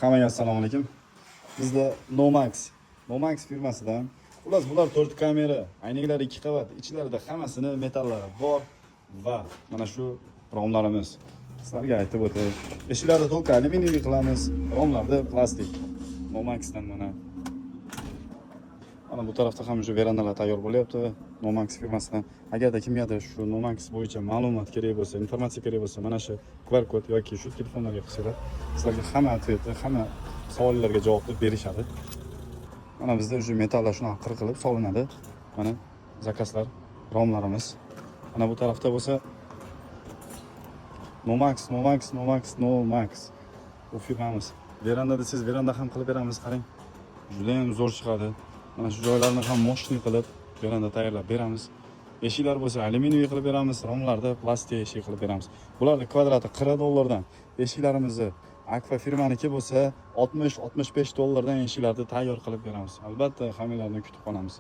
Hammaga assalomu alaykum. Bizda Nomax firmasidan. Xullas, bular 4 kamera, aynaklari 2 qavat, ichlarida hammasini metallari bor va mana shu romlarimiz. Sizlarga aytib o'tay. Eshiklarni to'liq alyuminiy qilamiz, romlarda plastik. Nomaxdan mana bu tarafda ham shu verandalar tayyor bo'lyapti. Nomax firmasidan. Agarda kimgadir shu Nomax bo'yicha ma'lumot kerak bo'lsa, informatsiya kerak bo'lsa, mana shu QR kod yoki shu telefonlarga qilsanglar, sizlarga hamma otvetni, hamma savollarga javob berishadi. Mana bizda shu metallar shunaqa qirqilib solinadi. Mana zakazlar, romlarimiz. Mana bu tarafda bo'lsa Nomax. Bu firmamiz. Verandada siz veranda ham qilib beramiz, qarang. Juda ham zo'r chiqadi. Mana shu joylarni ham moshni qilib veranda tayyorlab beramiz. Eshiklar bo'lsa alyuminiy qilib beramiz, romlarda plastik eshik qilib beramiz. Bularning kvadrati $40 Eshiklarimizni Akfa firmaniki bo'lsa $60-65 eshiklarni tayyor qilib beramiz. Albatta, hammalarini kutib qolamiz.